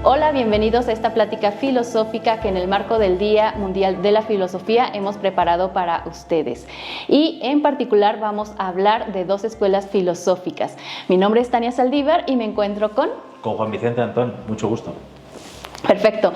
Hola, bienvenidos a esta plática filosófica que en el marco del Día Mundial de la Filosofía hemos preparado para ustedes. Y en particular vamos a hablar de dos escuelas filosóficas. Mi nombre es Tania Saldívar y me encuentro con Juan Vicente Antón, mucho gusto. Perfecto.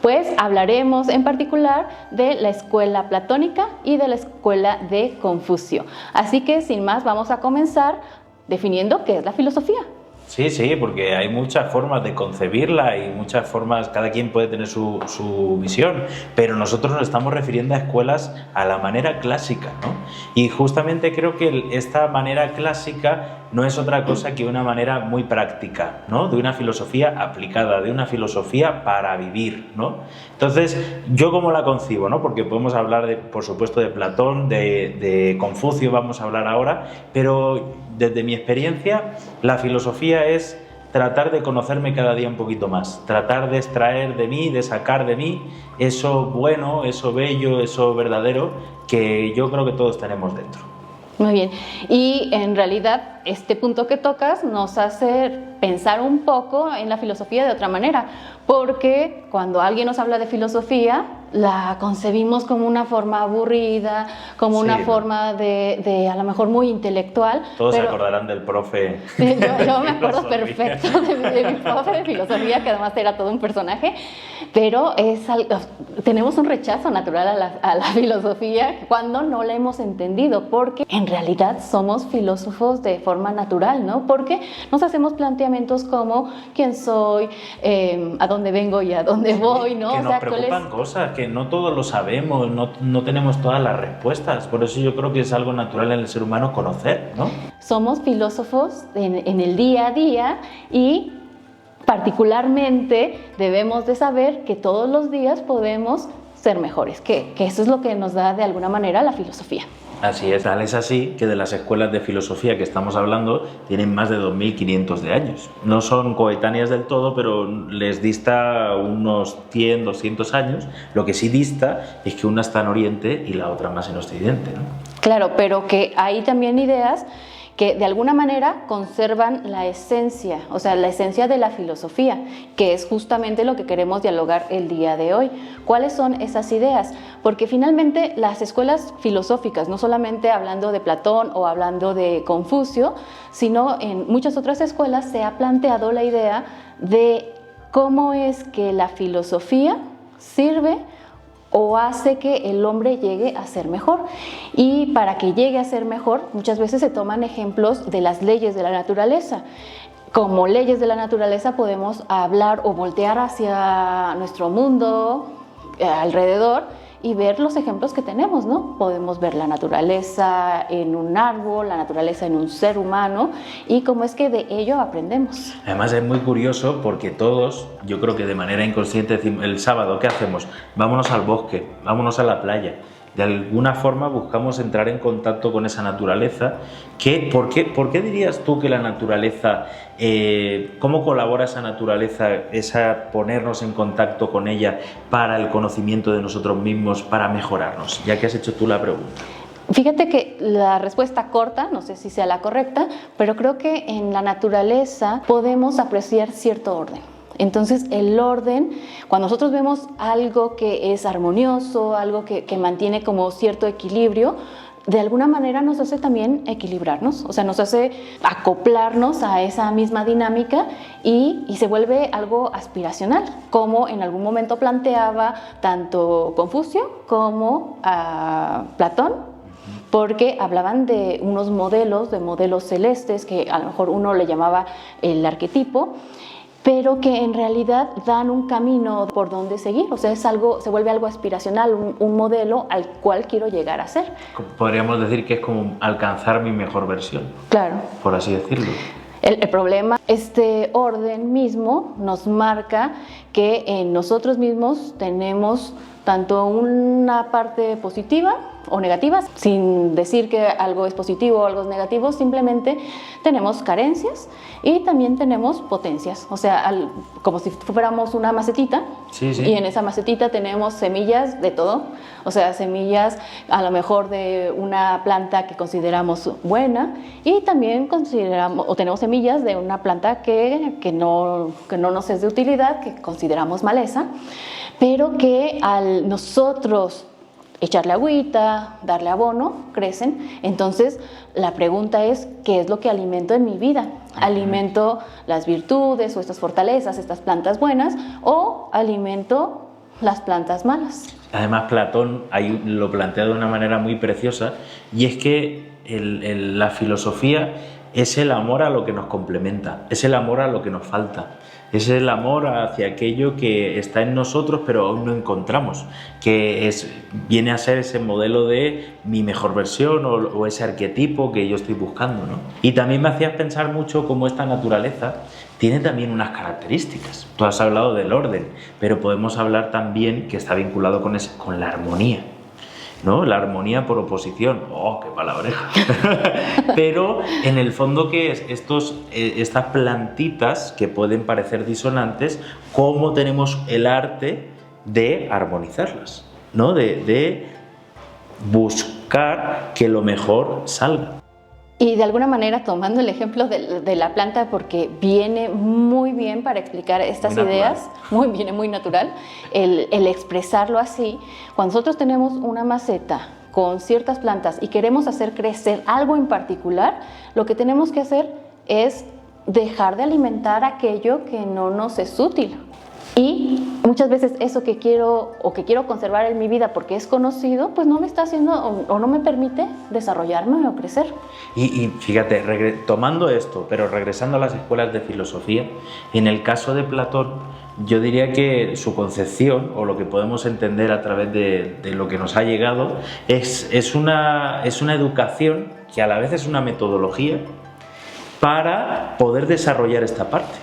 Pues hablaremos en particular de la escuela platónica y de la escuela de Confucio. Así que sin más vamos a comenzar definiendo qué es la filosofía. Sí, porque hay muchas formas de concebirla y muchas formas, cada quien puede tener su visión, pero nosotros nos estamos refiriendo a escuelas a la manera clásica, ¿no? Y justamente creo que esta manera clásica no es otra cosa que una manera muy práctica, ¿no? De una filosofía aplicada, de una filosofía para vivir, ¿no? Entonces, ¿yo cómo la concibo, no? Porque podemos hablar, por supuesto, de Platón, de Confucio, vamos a hablar ahora, pero desde mi experiencia, la filosofía es tratar de conocerme cada día un poquito más, tratar de extraer de mí, de sacar de mí eso bueno, eso bello, eso verdadero que yo creo que todos tenemos dentro. Muy bien, y en realidad este punto que tocas nos hace pensar un poco en la filosofía de otra manera, porque cuando alguien nos habla de filosofía, la concebimos como una forma aburrida, como una forma de a lo mejor muy intelectual. Todos se acordarán del profe. Yo me acuerdo perfecto de mi profe de filosofía, que además era todo un personaje, pero tenemos un rechazo natural a la filosofía cuando no la hemos entendido, porque en realidad somos filósofos de forma natural, ¿no? Porque nos hacemos planteamientos como quién soy, a dónde vengo y a dónde voy, ¿no? Que nos preocupan cosas que no todos lo sabemos, no tenemos todas las respuestas, por eso yo creo que es algo natural en el ser humano conocer, ¿no? Somos filósofos en el día a día y particularmente debemos de saber que todos los días podemos ser mejores, que eso es lo que nos da de alguna manera la filosofía. Así es, tal es así que de las escuelas de filosofía que estamos hablando tienen más de 2500 de años. No son coetáneas del todo, pero les dista unos 100, 200 años. Lo que sí dista es que una está en Oriente y la otra más en Occidente, ¿no? Claro, pero que hay también ideas que de alguna manera conservan la esencia, o sea, la esencia de la filosofía, que es justamente lo que queremos dialogar el día de hoy. ¿Cuáles son esas ideas? Porque finalmente las escuelas filosóficas, no solamente hablando de Platón o hablando de Confucio, sino en muchas otras escuelas se ha planteado la idea de cómo es que la filosofía sirve o hace que el hombre llegue a ser mejor. Y para que llegue a ser mejor, muchas veces se toman ejemplos de las leyes de la naturaleza. Como leyes de la naturaleza podemos hablar o voltear hacia nuestro mundo alrededor y ver los ejemplos que tenemos, ¿no? Podemos ver la naturaleza en un árbol, la naturaleza en un ser humano y cómo es que de ello aprendemos. Además es muy curioso porque todos, yo creo que de manera inconsciente decimos, el sábado, ¿qué hacemos? Vámonos al bosque, vámonos a la playa. De alguna forma buscamos entrar en contacto con esa naturaleza. ¿Por qué dirías tú que la naturaleza, cómo colabora esa naturaleza, ponernos en contacto con ella para el conocimiento de nosotros mismos, para mejorarnos? Ya que has hecho tú la pregunta. Fíjate que la respuesta corta, no sé si sea la correcta, pero creo que en la naturaleza podemos apreciar cierto orden. Entonces el orden, cuando nosotros vemos algo que es armonioso, algo que mantiene como cierto equilibrio, de alguna manera nos hace también equilibrarnos, o sea, nos hace acoplarnos a esa misma dinámica y se vuelve algo aspiracional, como en algún momento planteaba tanto Confucio como Platón, porque hablaban de unos modelos, de modelos celestes, que a lo mejor uno le llamaba el arquetipo, pero que en realidad dan un camino por donde seguir, o sea, se vuelve algo aspiracional, un modelo al cual quiero llegar a ser. Podríamos decir que es como alcanzar mi mejor versión. Claro. Por así decirlo. El problema, este orden mismo nos marca que en nosotros mismos tenemos tanto una parte positiva o negativas, sin decir que algo es positivo o algo es negativo, simplemente tenemos carencias y también tenemos potencias, o sea, como si fuéramos una macetita, sí, sí. Y en esa macetita tenemos semillas de todo, o sea, semillas a lo mejor de una planta que consideramos buena y también consideramos o tenemos semillas de una planta que no nos es de utilidad, que consideramos maleza, pero que al nosotros echarle agüita, darle abono, crecen. Entonces, la pregunta es, ¿qué es lo que alimento en mi vida? ¿Alimento las virtudes o estas fortalezas, estas plantas buenas, o alimento las plantas malas? Además, Platón ahí lo plantea de una manera muy preciosa, y es que la filosofía es el amor a lo que nos complementa, es el amor a lo que nos falta, es el amor hacia aquello que está en nosotros pero aún no encontramos, que viene a ser ese modelo de mi mejor versión o ese arquetipo que yo estoy buscando, ¿no? Y también me hacías pensar mucho cómo esta naturaleza tiene también unas características. Tú has hablado del orden, pero podemos hablar también que está vinculado con la armonía, ¿no? La armonía por oposición. ¡Oh, qué palabreja! Pero en el fondo, ¿qué es? Estas plantitas que pueden parecer disonantes, ¿cómo tenemos el arte de armonizarlas? ¿No? De buscar que lo mejor salga. Y de alguna manera, tomando el ejemplo de la planta, porque viene muy bien para explicar estas ideas, viene muy natural, el expresarlo así. Cuando nosotros tenemos una maceta con ciertas plantas y queremos hacer crecer algo en particular, lo que tenemos que hacer es dejar de alimentar aquello que no nos es útil. Y muchas veces eso que quiero conservar en mi vida porque es conocido, pues no me está haciendo o no me permite desarrollarme o crecer. Y fíjate, tomando esto, pero regresando a las escuelas de filosofía, en el caso de Platón, yo diría que su concepción, o lo que podemos entender a través de lo que nos ha llegado, es una educación que a la vez es una metodología para poder desarrollar esta parte,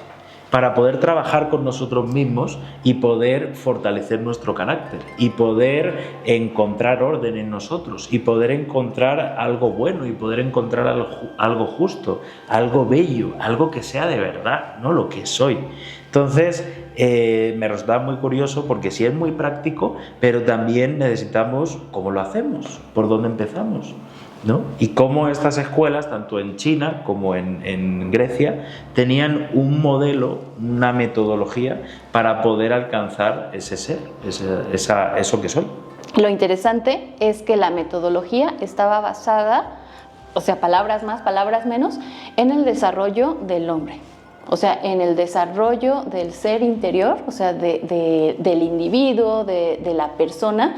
para poder trabajar con nosotros mismos y poder fortalecer nuestro carácter y poder encontrar orden en nosotros y poder encontrar algo bueno y poder encontrar algo justo, algo bello, algo que sea de verdad, ¿no? Lo que soy. Entonces, me resulta muy curioso porque sí es muy práctico, pero también necesitamos cómo lo hacemos, por dónde empezamos, ¿no? Y cómo estas escuelas, tanto en China como en Grecia, tenían un modelo, una metodología para poder alcanzar ese ser, eso que soy. Lo interesante es que la metodología estaba basada, o sea, palabras más, palabras menos, en el desarrollo del hombre. O sea, en el desarrollo del ser interior, o sea, del individuo, de la persona,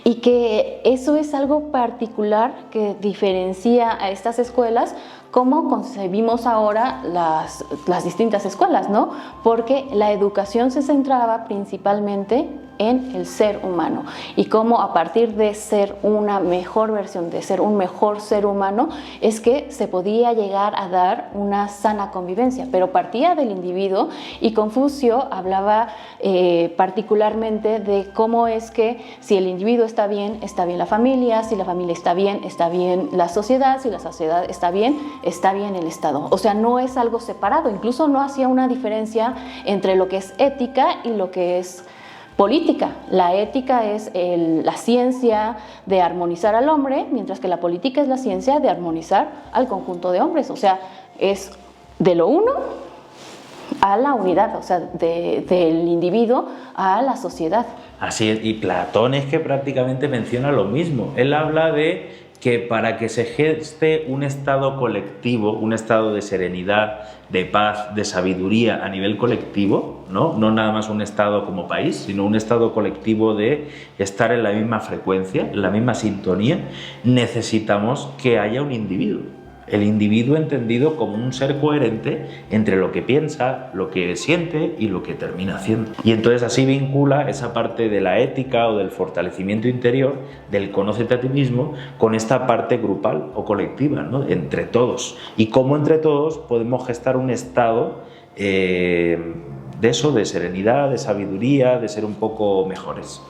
y que eso es algo particular que diferencia a estas escuelas, cómo concebimos ahora las distintas escuelas, ¿no? Porque la educación se centraba principalmente en el ser humano y cómo a partir de ser una mejor versión, de ser un mejor ser humano, es que se podía llegar a dar una sana convivencia, pero partía del individuo, y Confucio hablaba particularmente de cómo es que si el individuo está bien la familia, si la familia está bien la sociedad, si la sociedad está bien el Estado. O sea, no es algo separado, incluso no hacía una diferencia entre lo que es ética y lo que es política. La ética es la ciencia de armonizar al hombre, mientras que la política es la ciencia de armonizar al conjunto de hombres. O sea, es de lo uno a la unidad, o sea, del individuo a la sociedad. Así es, y Platón es que prácticamente menciona lo mismo. Él habla de que para que se geste un estado colectivo, un estado de serenidad, de paz, de sabiduría a nivel colectivo, ¿no? No nada más un estado como país, sino un estado colectivo de estar en la misma frecuencia, en la misma sintonía, necesitamos que haya un individuo. El individuo entendido como un ser coherente entre lo que piensa, lo que siente y lo que termina haciendo. Y entonces así vincula esa parte de la ética o del fortalecimiento interior, del conócete a ti mismo, con esta parte grupal o colectiva, ¿no? Entre todos. Y cómo entre todos podemos gestar un estado de eso, de serenidad, de sabiduría, de ser un poco mejores.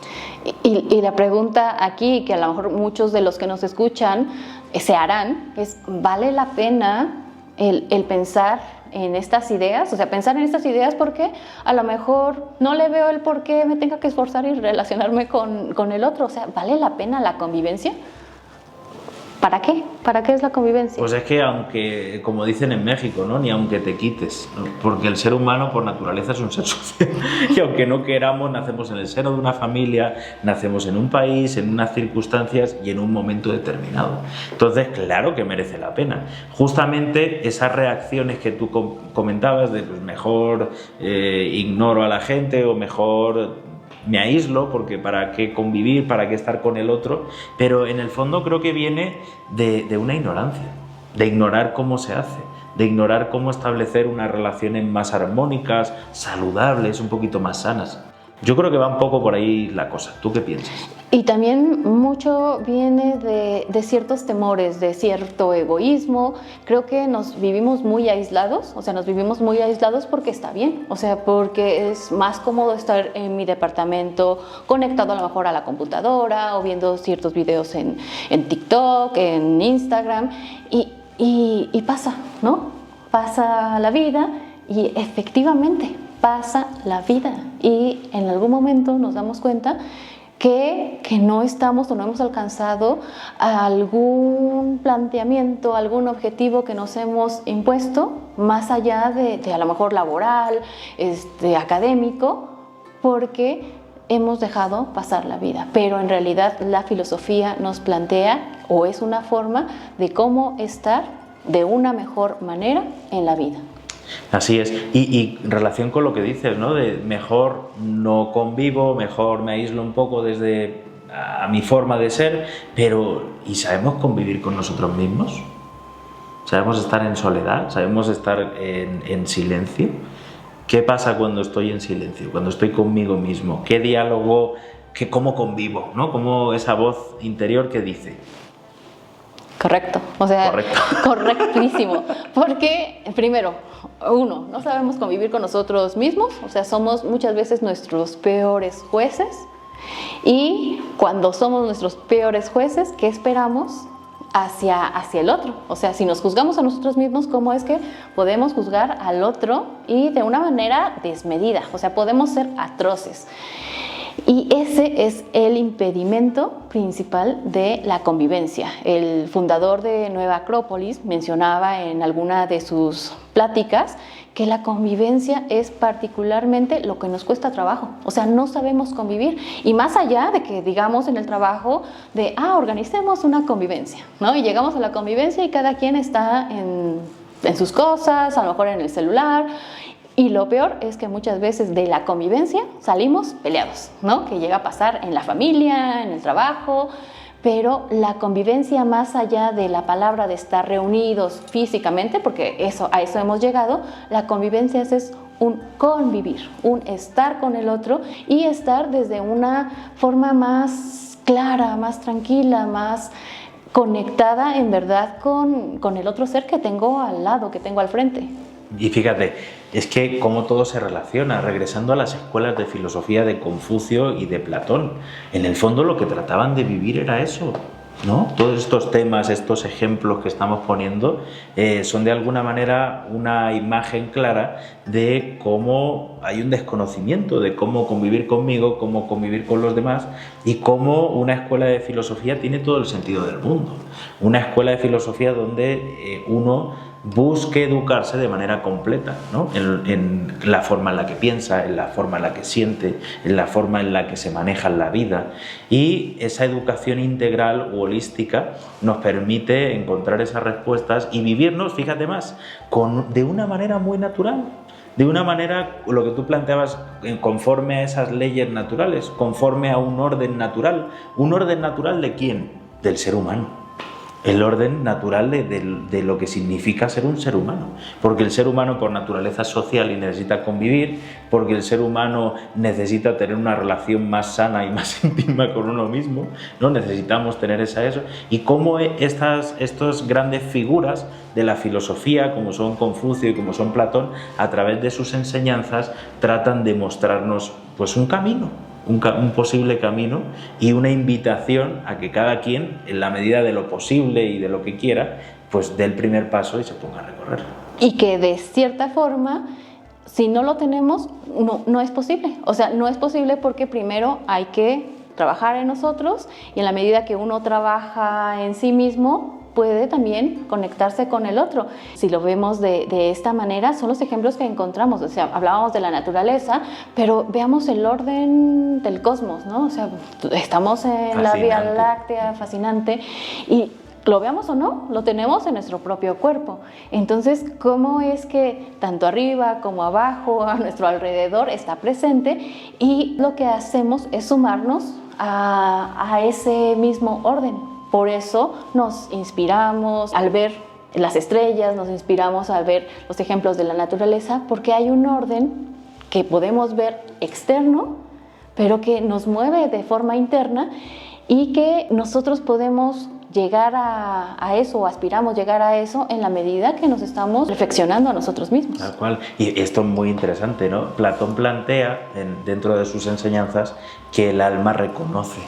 Y la pregunta aquí, que a lo mejor muchos de los que nos escuchan se harán, es: ¿vale la pena el pensar en estas ideas? O sea, pensar en estas ideas porque a lo mejor no le veo el por qué me tenga que esforzar y relacionarme con el otro. O sea, ¿vale la pena la convivencia? ¿Para qué? ¿Para qué es la convivencia? Pues es que aunque, como dicen en México, ¿no? Ni aunque te quites, ¿no? Porque el ser humano por naturaleza es un ser social y aunque no queramos, nacemos en el seno de una familia, nacemos en un país, en unas circunstancias y en un momento determinado. Entonces, claro que merece la pena. Justamente esas reacciones que tú comentabas de pues mejor ignoro a la gente o mejor me aíslo, porque para qué convivir, para qué estar con el otro, pero en el fondo creo que viene de una ignorancia, de ignorar cómo se hace, de ignorar cómo establecer unas relaciones más armónicas, saludables, un poquito más sanas. Yo creo que va un poco por ahí la cosa. ¿Tú qué piensas? Y también mucho viene de ciertos temores, de cierto egoísmo. Creo que nos vivimos muy aislados, o sea, nos vivimos muy aislados porque está bien, o sea, porque es más cómodo estar en mi departamento, conectado a lo mejor a la computadora o viendo ciertos videos en TikTok, en Instagram, y pasa, ¿no? Pasa la vida y efectivamente pasa la vida y en algún momento nos damos cuenta que no estamos o no hemos alcanzado algún planteamiento, algún objetivo que nos hemos impuesto, más allá de a lo mejor laboral, académico, porque hemos dejado pasar la vida. Pero en realidad la filosofía nos plantea, o es una forma de cómo estar de una mejor manera en la vida. Así es, y en relación con lo que dices, ¿no? De mejor no convivo, mejor me aíslo un poco desde a mi forma de ser, pero ¿y sabemos convivir con nosotros mismos? ¿Sabemos estar en soledad? ¿Sabemos estar en silencio? ¿Qué pasa cuando estoy en silencio? Cuando estoy conmigo mismo. ¿Qué diálogo, cómo convivo, ¿no? Cómo esa voz interior que dice. Correcto, o sea, correctísimo, porque primero, no sabemos convivir con nosotros mismos, o sea, somos muchas veces nuestros peores jueces, y cuando somos nuestros peores jueces, ¿qué esperamos hacia el otro? O sea, si nos juzgamos a nosotros mismos, ¿cómo es que podemos juzgar al otro y de una manera desmedida? O sea, podemos ser atroces. Y ese es el impedimento principal de la convivencia. El fundador de Nueva Acrópolis mencionaba en alguna de sus pláticas que la convivencia es particularmente lo que nos cuesta trabajo. O sea, no sabemos convivir. Y más allá de que digamos en el trabajo de, organicemos una convivencia, ¿no? Y llegamos a la convivencia y cada quien está en sus cosas, a lo mejor en el celular. Y lo peor es que muchas veces de la convivencia salimos peleados, ¿no? Que llega a pasar en la familia, en el trabajo, pero la convivencia más allá de la palabra de estar reunidos físicamente, porque a eso hemos llegado, la convivencia es un convivir, un estar con el otro y estar desde una forma más clara, más tranquila, más conectada en verdad con el otro ser que tengo al lado, que tengo al frente. Y fíjate, es que como todo se relaciona, regresando a las escuelas de filosofía de Confucio y de Platón, en el fondo lo que trataban de vivir era eso, ¿no? Todos estos temas, estos ejemplos que estamos poniendo son de alguna manera una imagen clara de cómo hay un desconocimiento de cómo convivir conmigo, cómo convivir con los demás y cómo una escuela de filosofía tiene todo el sentido del mundo. Una escuela de filosofía donde uno busque educarse de manera completa, ¿no? En la forma en la que piensa, en la forma en la que siente, en la forma en la que se maneja en la vida, y esa educación integral u holística nos permite encontrar esas respuestas y vivirnos, fíjate más, de una manera muy natural, de una manera, lo que tú planteabas, conforme a esas leyes naturales, conforme a un orden natural. ¿Un orden natural de quién? Del ser humano. el orden natural de lo que significa ser un ser humano. Porque el ser humano por naturaleza es social y necesita convivir, porque el ser humano necesita tener una relación más sana y más íntima con uno mismo, ¿no? Necesitamos tener eso. Y cómo estas grandes figuras de la filosofía, como son Confucio y como son Platón, a través de sus enseñanzas tratan de mostrarnos pues un camino, un posible camino y una invitación a que cada quien, en la medida de lo posible y de lo que quiera, pues dé el primer paso y se ponga a recorrer. Y que de cierta forma, si no lo tenemos, no es posible. O sea, no es posible porque primero hay que trabajar en nosotros y en la medida que uno trabaja en sí mismo, puede también conectarse con el otro. Si lo vemos de esta manera, son los ejemplos que encontramos. O sea, hablábamos de la naturaleza, pero veamos el orden del cosmos, ¿no? O sea, estamos en la Vía Láctea, fascinante, y lo veamos o no, lo tenemos en nuestro propio cuerpo. Entonces, ¿cómo es que tanto arriba como abajo, a nuestro alrededor, está presente? Y lo que hacemos es sumarnos a ese mismo orden. Por eso nos inspiramos al ver las estrellas, nos inspiramos al ver los ejemplos de la naturaleza, porque hay un orden que podemos ver externo, pero que nos mueve de forma interna y que nosotros podemos llegar a eso o aspiramos llegar a eso en la medida que nos estamos reflexionando a nosotros mismos. Tal cual. Y esto es muy interesante, ¿no? Platón plantea dentro de sus enseñanzas que el alma reconoce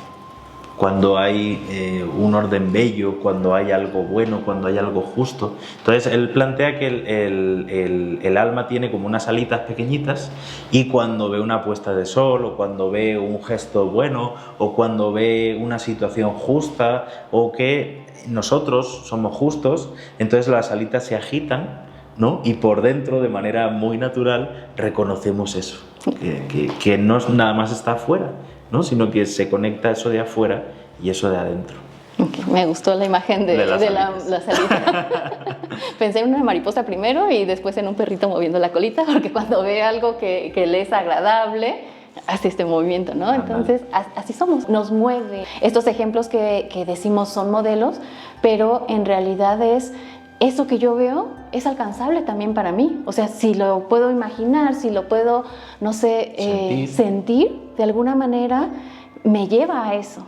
cuando hay un orden bello, cuando hay algo bueno, cuando hay algo justo. Entonces él plantea que el alma tiene como unas alitas pequeñitas y cuando ve una puesta de sol o cuando ve un gesto bueno o cuando ve una situación justa o que nosotros somos justos, entonces las alitas se agitan, ¿no? Y por dentro, de manera muy natural, reconocemos eso, que no nada más está afuera, ¿no? Sino que se conecta eso de afuera y eso de adentro. Okay, me gustó la imagen de la salita. Pensé en una mariposa primero y después en un perrito moviendo la colita, porque cuando ve algo que le es agradable, hace este movimiento, ¿no? Entonces, así somos, nos mueve. Estos ejemplos que decimos son modelos, pero en realidad eso que yo veo es alcanzable también para mí. O sea, si lo puedo imaginar, si lo puedo, no sé, sentir, de alguna manera me lleva a eso.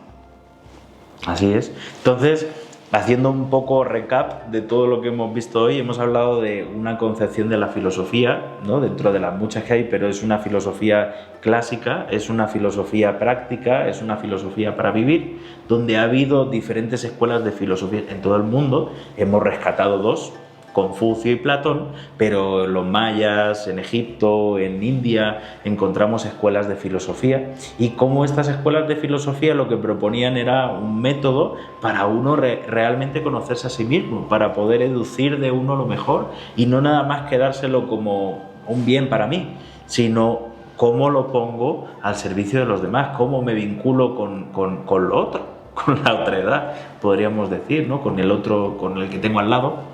Así es. Entonces, haciendo un poco recap de todo lo que hemos visto hoy, hemos hablado de una concepción de la filosofía, ¿no? Dentro de las muchas que hay, pero es una filosofía clásica, es una filosofía práctica, es una filosofía para vivir, donde ha habido diferentes escuelas de filosofía en todo el mundo. Hemos rescatado dos, Confucio y Platón, pero los mayas, en Egipto, en India, encontramos escuelas de filosofía y cómo estas escuelas de filosofía lo que proponían era un método para uno realmente conocerse a sí mismo, para poder educir de uno lo mejor y no nada más quedárselo como un bien para mí, sino cómo lo pongo al servicio de los demás, cómo me vinculo con lo otro, con la otra edad, podríamos decir, ¿no? Con el otro, con el que tengo al lado.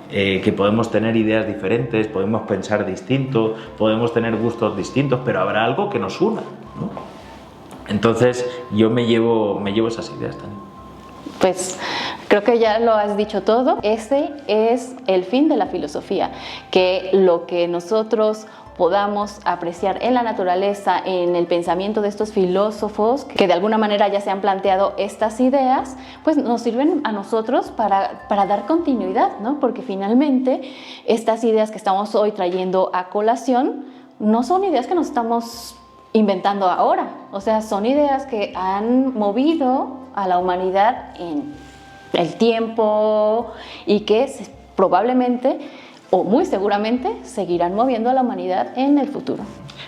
Que podemos tener ideas diferentes, podemos pensar distinto, podemos tener gustos distintos, pero habrá algo que nos una, ¿no? Entonces yo me llevo esas ideas también. Pues creo que ya lo has dicho todo. Ese es el fin de la filosofía, que lo que nosotros podamos apreciar en la naturaleza, en el pensamiento de estos filósofos que de alguna manera ya se han planteado estas ideas, pues nos sirven a nosotros para dar continuidad, ¿no? Porque finalmente estas ideas que estamos hoy trayendo a colación no son ideas que nos estamos inventando ahora, o sea, son ideas que han movido a la humanidad en el tiempo y que probablemente o muy seguramente seguirán moviendo a la humanidad en el futuro.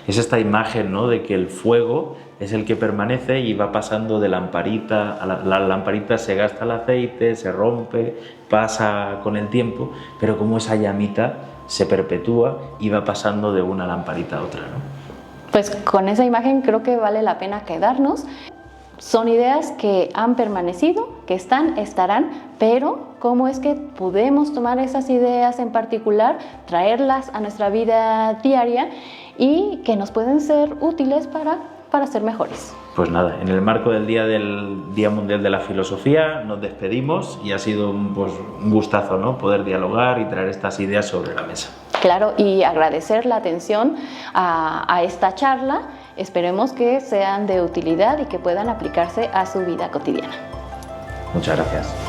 Es esta imagen, ¿no?, de que el fuego es el que permanece y va pasando de lamparita a la lamparita, se gasta el aceite, se rompe, pasa con el tiempo, pero como esa llamita se perpetúa y va pasando de una lamparita a otra, ¿no? Pues con esa imagen creo que vale la pena quedarnos. Son ideas que han permanecido, que estarán, pero ¿cómo es que podemos tomar esas ideas en particular, traerlas a nuestra vida diaria y que nos pueden ser útiles para para ser mejores. Pues nada, en el marco del Día Mundial de la Filosofía nos despedimos y ha sido un gustazo, ¿no?, poder dialogar y traer estas ideas sobre la mesa. Claro, y agradecer la atención a esta charla. Esperemos que sean de utilidad y que puedan aplicarse a su vida cotidiana. Muchas gracias.